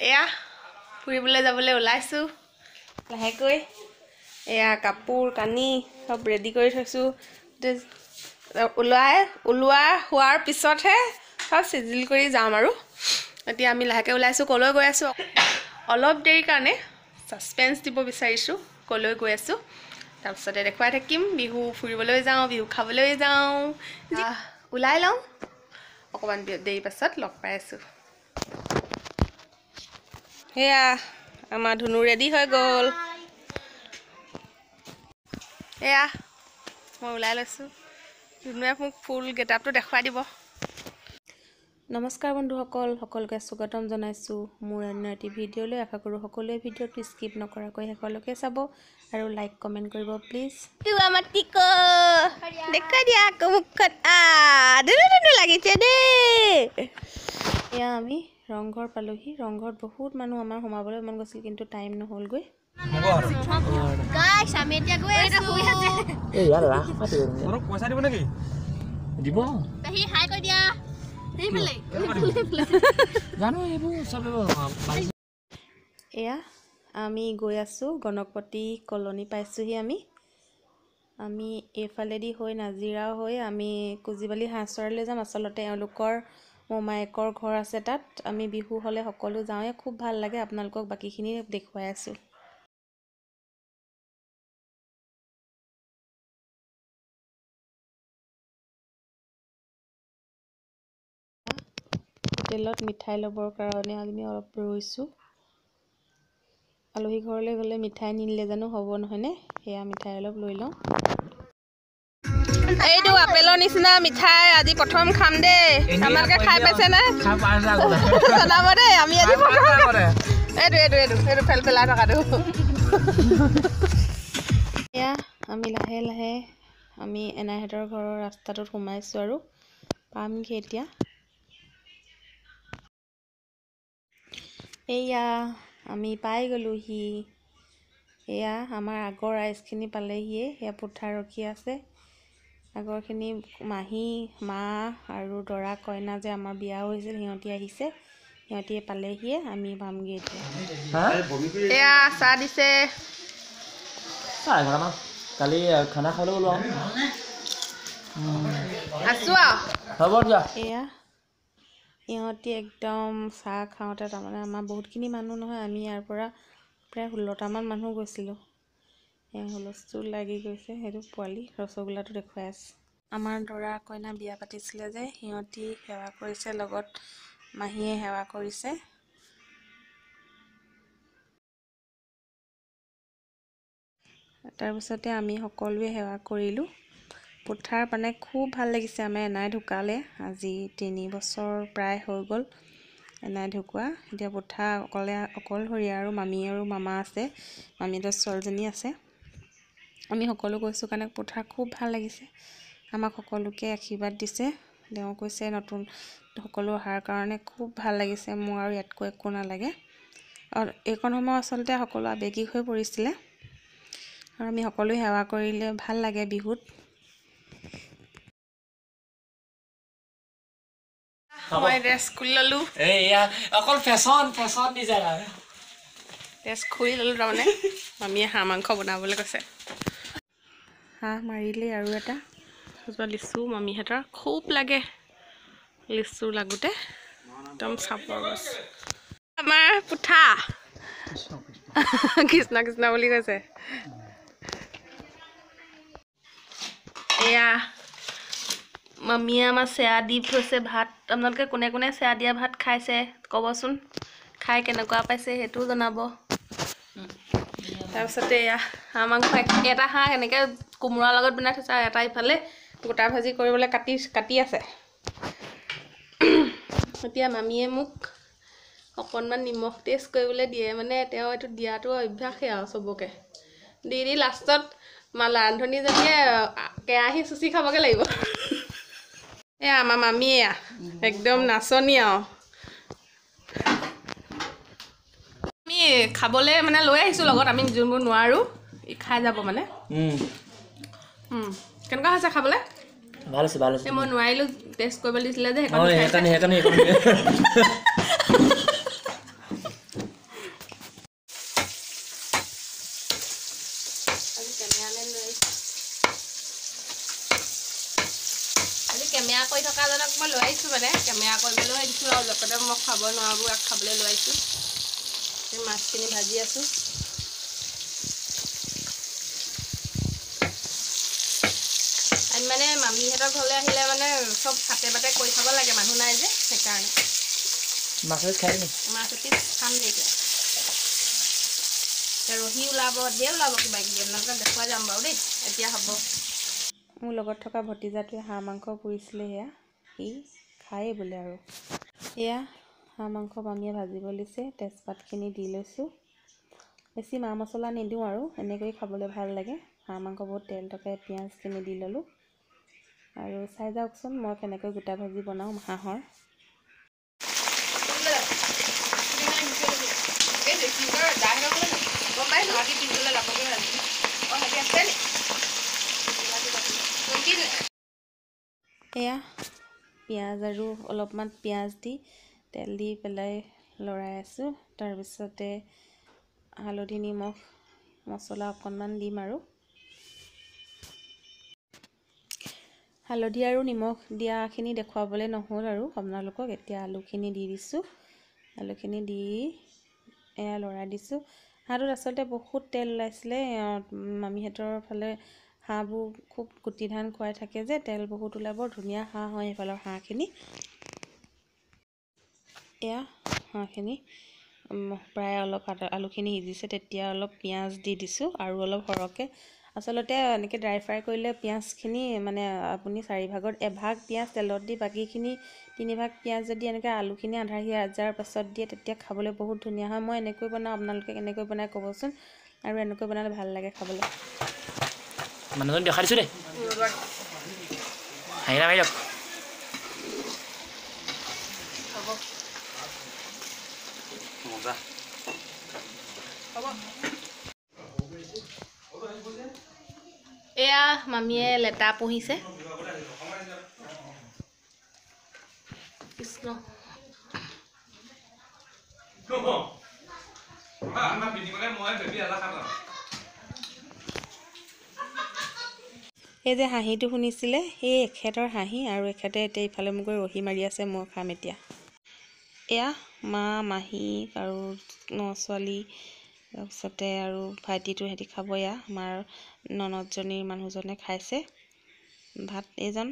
এয়া ফুৰিবলৈ যাবলৈ ওলাইছো লাহেকৈ এয়া কাপোৰ কানি সব ৰেডি কৰি থৈছো ওলোৱা হোৱাৰ পিছতহে সব সিজিল কৰি যাম আৰু এতিয়া আমি লাহেকৈ ওলাইছো কলৈ গৈ আছো অলপ দেৰি কাৰণে সাসপেন্স দিব বিচাৰিছো কলৈ গৈ আছো তাৰপিছতে দেখুৱাই থাকিম বিহু ফুৰিবলৈ যাওঁ বিহু খাবলৈ যাওঁ ওলাই লওঁ অকমান দেৰি পাছত লগ পাই আছো হেয়া আমাৰ ধুনু ৰেডি হৈ গ'ল এয়া মই ওলাই লৈছো ধুনুৱে মোক ফুল গেটআপটো দেখুৱাই দিব নমস্কাৰ বন্ধুসকল সকলোকে স্বাগতম জনাইছো মোৰ অন্য এটি ভিডিঅ'লৈ আশা কৰো সকলোৱে ভিডিঅ'টো স্কিপ নকৰাকৈ শেষলৈকে চাব আৰু লাইক কমেন্ট কৰিব প্লিজ তু আমাৰ টিকো দেখা দিয়া মুখত দুনু লাগিছে দে এয়া আমি ৰংঘৰ পালোহি ৰংঘৰত বহুত মানুহ আমাৰ সোমাবলৈ মন গৈছিল কিন্তু টাইম নহল গৈ গাইস আমি এতিয়া গৈ আছো এই ইয়াৰ ৰাখ পাতি মোৰ পইচা দিব নেকি দিব তাহি হাই কৈ দিয়া এই বলে জানো এইবোৰ সব এয়া আমি গৈ আছো গণকপতি কলনী পাইছোহি আমি এফালেদি হৈ নাজিৰা হৈ আমি কুজিবালি হাঁচৰলৈ যাম আচলতে এওঁলোকৰ মোমায়েকৰ ঘৰ আছে তাত আমি বিহু হলে সকলো যাওঁয়ে খুব ভাল লাগে আপোনালোকক বাকিখিনি দেখুৱাই আছো হোটেলত মিঠাই লবৰ কাৰণে আমি অলপ ৰৈছো আলহী ঘৰলৈ গলে মিঠাই নিলে জানো হ'ব নহয়নে হেয়া মিঠাই অলপ লৈ লওঁ এইটো আপেলৰ নিচিনা মিঠাই আজি প্ৰথম খাম দে আমালকে খাই পাইছে না জনাব দে আমি আজি প্ৰথম এইটো ফেলফেলাই থকাটো এয়া আমি লাহে লাহে আমি এনাহেতৰ ঘৰৰ ৰাস্তাটোত সোমাইছো আৰু পামগে এতিয়া এয়া আমি পাই গলোহি এয়া আমাৰ আগৰ ৰাইজখিনি পালেহিয়ে এয়া পুঠা ৰখি আছে আগৰখিনি মাহী মা আৰু দৰা কইনা যে আমাৰ বিয়া হৈছিল সিহঁতি আহিছে সিহঁতি পালেহিয়ে আমি পামগে এতিয়া এয়া চাহ দিছে কালি খানা খাবলৈ ওলাও আছো হ'ব দিয়া এয়া ইহঁতি একদম চাহ খাওঁতে তাৰমানে আমাৰ বহুতখিনি মানুহ নহয় আমি ইয়াৰ পৰা প্ৰায় 16টামান মানুহ গৈছিলোঁ এয়া হুলস্থুল লাগি গৈছে সেইটো পোৱালি ৰসগোল্লাটো দেখুৱাই আছে আমাৰ দৰা কইনা বিয়া পাতিছিলে যে সিহঁতি সেৱা কৰিছে লগত মাহীয়ে সেৱা কৰিছে তাৰপিছতে আমি সকলোৱে সেৱা কৰিলোঁ পুঠাৰ মানে খুব ভাল লাগিছে আমাৰ এনাই ঢুকালে আজি 3 বছৰ প্ৰায় হৈ গ'ল এনাই ঢুকুৱা এতিয়া পুঠা অকলশৰীয়া আৰু মামী আৰু মামা আছে মামীহঁতৰ ছোৱালীজনী আছে আমি সকলো গৈছোঁ কাৰণে পুঠা খুব ভাল লাগিছে আমাক সকলোকে আশীৰ্বাদ দিছে তেওঁ কৈছে নতুন সকলো অহাৰ কাৰণে খুব ভাল লাগিছে মোৰ আৰু ইয়াতকৈ একো নালাগে আৰু এইকণ সময় আচলতে সকলো আবেগিক হৈ পৰিছিলে আৰু আমি সকলো সেৱা কৰিলে ভাল লাগে বিহুত মই ড্ৰেছ খুলি ললো এয়া অকল ফেশ্বন ডিজাইনাৰ ড্ৰেছ খুলি ললো তাৰমানে মামীয়ে হাঁহ মাংস বনাবলৈ কৈছে হাঁহ মাৰিলে আৰু এটা লিচু মামীহঁতৰ খুব লাগে লিচু লাগোতে একদম চাপৰ গছ আমাৰ পুঠা কৃষ্ণ কৃষ্ণ বুলি কৈছে এয়া মামীয়ে আমাৰ চেয়া দি থৈছে ভাত আপোনালোকে কোনে কোনে চেয়া দিয়া ভাত খাইছে ক'বচোন খাই কেনেকুৱা পাইছে সেইটো জনাব তাৰপিছতে এয়া হাঁহ মাংস এটা হাঁহ এনেকৈ কোমোৰাৰ লগত বনাই থৈছে আৰু এটা ইফালে গোটা ভাজি কৰিবলৈ কাটি আছে এতিয়া মামীয়ে মোক অকণমান নিমখ টেষ্ট কৰিবলৈ দিয়ে মানে তেওঁ এইটো দিয়াটো অভ্যাসেই আৰু চবকে দি লাষ্টত ৰান্ধনীজনীয়ে কেৰাহী চুচি খাবগৈ লাগিব এয়া আমাৰ মামীয়ে একদম নাচনি আৰু আমি খাবলৈ মানে লৈ আহিছোঁ লগত আমি যোনবোৰ নোৱাৰোঁ খাই যাব মানে কেনেকুৱা হৈছে খাবলৈ ভাল আছে মই নোৱাৰিলোঁ টেষ্ট কৰিবলৈ দিছিলে যে আপোনাক মই লৈ আহিছোঁ মানে কেমেৰা কৰিবলৈ আহিছোঁ আৰু লগতে মই খাব নোৱাৰোঁ খাবলৈ লৈ আহিছোঁ মাছখিনি ভাজি আছোঁ আমি মানে মামীহঁতৰ ঘৰলৈ আহিলে মানে চব হাতে বাতে কৰি খাব লাগে মানুহ নাই যে সেইকাৰণে মাছ খাই নি মাছ এপিচ খাম এতিয়া ৰহি ওলাব ধেৰ ওলাব কিবা কিবি আপোনালোকক দেখুৱাই যাম বাৰু দেই এতিয়া হ'ব মোৰ লগত থকা ভতিজাটোৱে হাঁহ মাংস পুৰিছিলে সেয়া সি খায়েই বোলে আৰু এয়া হাঁহ মাংস মামীয়ে ভাজিব লৈছে তেজপাতখিনি দি লৈছোঁ বেছি মা মছলা নিদিওঁ আৰু এনেকৈ খাবলৈ ভাল লাগে হাঁহ মাংস বহুত তেল থাকে পিঁয়াজখিনি দি ল'লোঁ আৰু চাই যাওকচোন মই কেনেকৈ গোটা ভাজি বনাওঁ হাঁহৰ এয়া পিঁয়াজ আৰু অলপমান পিঁয়াজ দি তেল দি পেলাই লৰাই আছোঁ তাৰপিছতে হালধি নিমখ মছলা অকণমান দিম আৰু হালধি আৰু নিমখ দিয়াখিনি দেখুৱাবলৈ নহ'ল আৰু আপোনালোকক এতিয়া আলুখিনি দি দিছোঁ আলুখিনি দি এয়া লৰাই দিছোঁ হাঁহটোত আচলতে বহুত তেল ওলাইছিলে মামীহঁতৰ ফালে হাঁহবোৰ খুব গুটি ধান খুৱাই থাকে যে তেল বহুত ওলাই বৰ ধুনীয়া হাঁহ হয় সেইফালৰ হাঁহখিনি এয়া হাঁহখিনি প্ৰায় অলপ আলুখিনি সিজিছে তেতিয়া অলপ পিঁয়াজ দি দিছোঁ আৰু অলপ সৰহকৈ আচলতে এনেকৈ ড্ৰাই ফ্ৰাই কৰিলে পিঁয়াজখিনি মানে আপুনি 4 ভাগত এভাগ পিঁয়াজ তেলত দি বাকীখিনি 3 ভাগ পিঁয়াজ যদি এনেকৈ আলুখিনি আধা সিজাৰ পাছত দিয়ে তেতিয়া খাবলৈ বহুত ধুনীয়া হয় মই এনেকৈ বনাওঁ আপোনালোকে কেনেকৈ বনাই ক'বচোন আৰু এনেকৈ বনালে ভাল লাগে খাবলৈ মানুহজন দেখাই দিছোঁ দেই হাঁহি নামাৰি দিয়ক মজা এয়া মামীয়ে লেটা পুহিছে কৃষ্ণ এই যে হাঁহিটো শুনিছিলে সেই এখেতৰ হাঁহি আৰু এখেতে এতিয়া ইফালে মোক ৰহি মাৰি আছে মই খাম এতিয়া এয়া মা মাহী আৰু ছোৱালী তাৰপিছতে আৰু ভাইটিটো সিহঁতি খাব এয়া আমাৰ ননদজনীৰ মানুহজনে খাইছে ভাত এইজন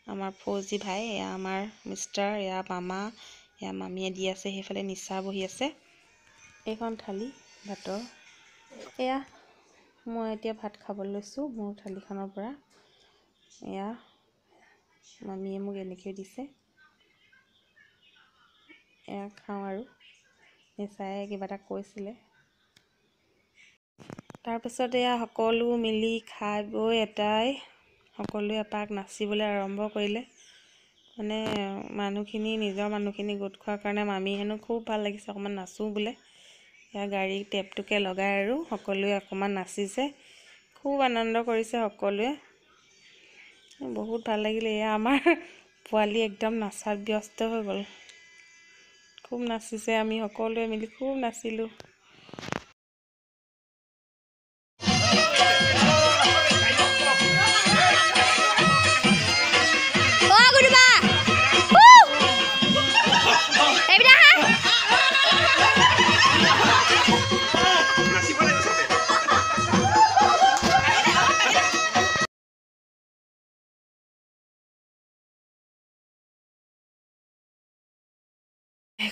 আমাৰ ফৌজি ভাই এয়া আমাৰ মিষ্টাৰ এয়া মামা এয়া মামীয়ে দি আছে সেইফালে নিচা বহি আছে এইখন থালি ভাতৰ এয়া মই এতিয়া ভাত খাব লৈছোঁ মোৰ থালিখনৰ পৰা এয়া মামীয়ে মোক এনেকৈ দিছে এয়া খাওঁ আৰু নিচাই কিবা এটা কৈছিলে তাৰপিছত এয়া সকলো মিলি খাই বৈ এটাই সকলোৱে এপাক নাচিবলৈ আৰম্ভ কৰিলে মানে মানুহখিনি নিজৰ মানুহখিনি গোট খোৱাৰ কাৰণে মামী হেনো খুব ভাল লাগিছে অকণমান নাচোঁ বোলে এয়া গাড়ী টেপটোকে লগাই আৰু সকলোৱে অকণমান নাচিছে খুব আনন্দ কৰিছে সকলোৱে বহুত ভাল লাগিলে এয়া আমাৰ পোৱালি একদম নাচাত ব্যস্ত হৈ গ'ল খুব নাচিছে আমি সকলোৱে মিলি খুব নাচিলোঁ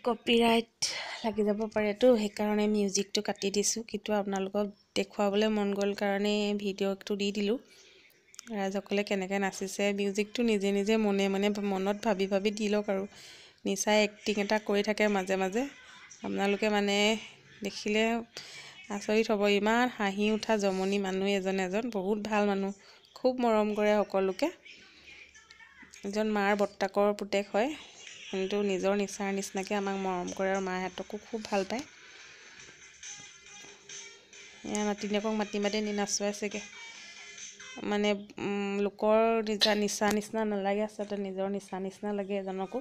কপিৰাইট লাগি যাব পাৰেতো সেইকাৰণে মিউজিকটো কাটি দিছোঁ কিন্তু আপোনালোকক দেখুৱাবলৈ মন গ'ল কাৰণে ভিডিঅ'টো দি দিলোঁ ৰাইজসকলে কেনেকৈ নাচিছে মিউজিকটো নিজে নিজে মনে মনে মনত ভাবি ভাবি দি লওক আৰু নিচাই এক্টিং এটা কৰি থাকে মাজে মাজে আপোনালোকে মানে দেখিলে আচৰিত হ'ব ইমান হাঁহি উঠা জমনি মানুহ এজন বহুত ভাল মানুহ খুব মৰম কৰে সকলোকে এজন মাৰ বৰ্তাকৰ পুতেক হয় কিন্তু নিজৰ নিচাৰ নিচিনাকৈ আমাক মৰম কৰে আৰু মাহঁতকো খুব ভাল পায় এয়া নাতিনীয়েকক মাতি মাতি নাচুৱাইছেগৈ মানে লোকৰ নিচা নিচিনা নালাগে আচলতে নিজৰ নিচা নিচিনা লাগে এজনকো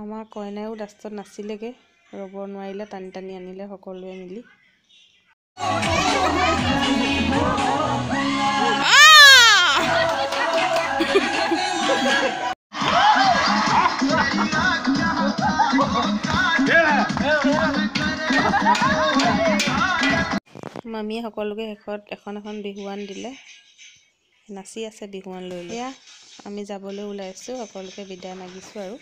আমাৰ কইনায়ো লাষ্টত নাছিলেগৈ, ৰ'ব নোৱাৰিলে, টানি টানি আনিলে সকলোৱে মিলি। মামীয়ে সকলোকে শেষত এখন এখন বিহুৱান দিলে, নাচি আছে বিহুৱান লৈ লৈ। এয়া আমি যাবলৈ ওলাইছোঁ, সকলোকে বিদায় মাগিছোঁ আৰু।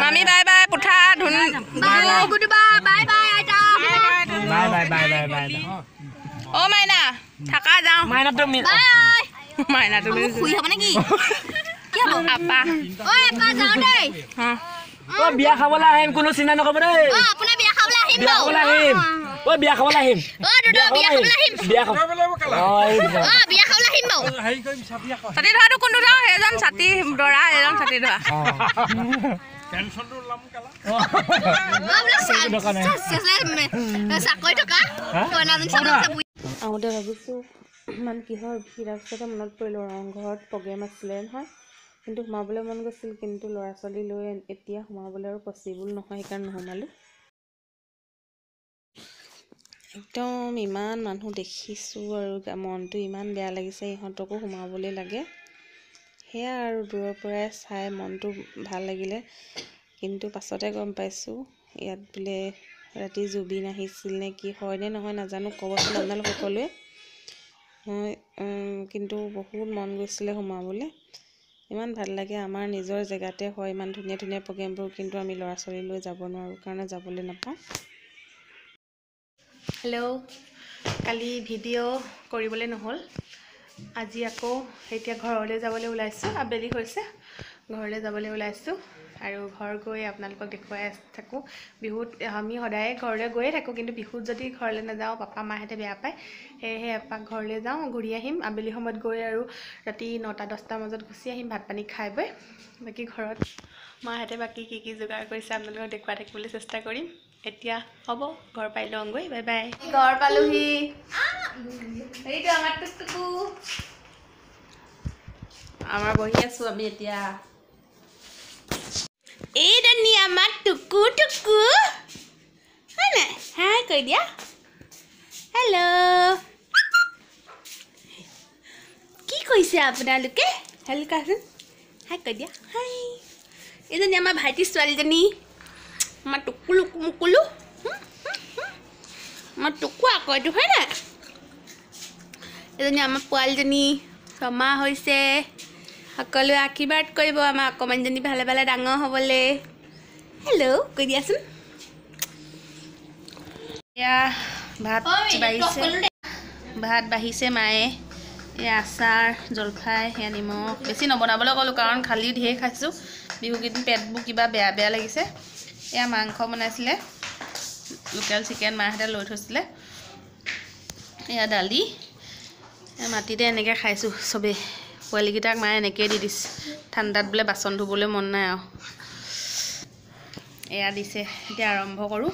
মামী বাই বাই, পুঠা ধুন অ মাইনা থাকা যাওঁ। মাইনা তুমি শুই হ'ব নেকি? আপা যাওঁ দেই। বিয়া খাবলৈ আহিম, কোনো চিন্তা নকৰিব দেই। বিয়া খাবলৈ আহিম। বিয়া খাবলৈ আহিম। ছাতি ধৰাটো কোনটো ধৰা? সেইজন ছাতি দৰা, এজন ছাতি ধৰা। আহোঁতে ভাবিছোঁ ইমান কিহৰ ভিৰ, পিছতে মনত পৰিলোঁ ৰংঘৰত প্ৰগ্ৰেম আছিলে নহয়, কিন্তু সোমাবলৈ মন গৈছিল, কিন্তু ল'ৰা ছোৱালী লৈ এতিয়া সোমাবলৈ আৰু পচিবল নহয়, সেইকাৰণে নোসোমালোঁ। একদম ইমান মানুহ দেখিছোঁ আৰু মনটো ইমান বেয়া লাগিছে, ইহঁতকো সোমাবলৈ লাগে। সেয়া আৰু দূৰৰ পৰাই চাই মনটো ভাল লাগিলে, কিন্তু পাছতে গম পাইছোঁ ইয়াত বোলে ৰাতি জুবিন আহিছিল নে কি, হয় নে নহয় নাজানো, ক'বচোন আপোনালোক সকলোৱে। মই কিন্তু বহুত মন গৈছিলে সোমাবলৈ, ইমান ভাল লাগে। আমাৰ নিজৰ জেগাতে হয় ইমান ধুনীয়া ধুনীয়া প্ৰগ্ৰেমবোৰ, কিন্তু আমি ল'ৰা ছোৱালী লৈ যাব নোৱাৰোঁ কাৰণে যাবলৈ নাপাওঁ। হেল্ল', কালি ভিডিঅ' কৰিবলৈ নহ'ল, আজি আকৌ এতিয়া ঘৰলৈ যাবলৈ ওলাইছোঁ, আবেলি হৈছে, ঘৰলৈ যাবলৈ ওলাইছোঁ। আৰু ঘৰ গৈ আপোনালোকক দেখুৱাই থাকোঁ। বিহুত আমি সদায় ঘৰলৈ গৈয়ে থাকোঁ, কিন্তু বিহুত যদি ঘৰলৈ নাযাওঁ পাপা মাহঁতে বেয়া পায়, সেয়েহে এপাক ঘৰলৈ যাওঁ, ঘূৰি আহিম। আবেলি সময়ত গৈ আৰু ৰাতি 9-10টাৰ মাজত গুচি আহিম ভাত পানী খাই বৈ। বাকী ঘৰত মাহঁতে বাকী কি কি যোগাৰ কৰিছে আপোনালোকক দেখুৱাই থাকিবলৈ চেষ্টা কৰিম। এতিয়া হ'ব, ঘৰ পাই লওঁগৈ, বাই বাই। ঘৰ পালোহি, এইটো আমাৰ টুকটুকু, আমাৰ বহি আছোঁ আমি এতিয়া। এই দানি আমাৰ টুকু টুকু, হয় নাই? হাই কৈ দিয়া, হেল্ল'। কি কৈছে আপোনালোকে? হেল্ল' কোৱাচোন, হাই কৈ দিয়া, হাই। এইজনী আমাৰ ভাইটিৰ ছোৱালীজনী, আমাৰ টুকুলু মুকুলু, আমাৰ টুকু আকৌ এইটো, হয় নাই? এজনী আমাৰ পোৱালীজনী, ছমাহ হৈছে। সকলোৱে আশীৰ্বাদ কৰিব আমাৰ অকণমানজনী ভালে ভালে ডাঙৰ হ'বলৈ। হেল্ল' কৈ দিয়াচোন। এয়া ভাত বাঢ়িছে মায়ে, এই আচাৰ জলফাই, সেয়া নিমখ বেছি নবনাবলৈ ক'লোঁ, কাৰণ খালি ঢেৰ খাইছোঁ, বিহুকেইদিন পেটবোৰ কিবা বেয়া বেয়া লাগিছে। এয়া মাংস বনাইছিলে, লোকেল চিকেন মাহঁতে লৈ থৈছিলে। এয়া দালি, মাটিতে এনেকৈ খাইছোঁ চবেই, পোৱালীকেইটাক মায়ে এনেকৈয়ে দি দিছে, ঠাণ্ডাত বোলে বাচন ধুবলৈ মন নাই আৰু। এয়া দিছে, এতিয়া আৰম্ভ কৰোঁ।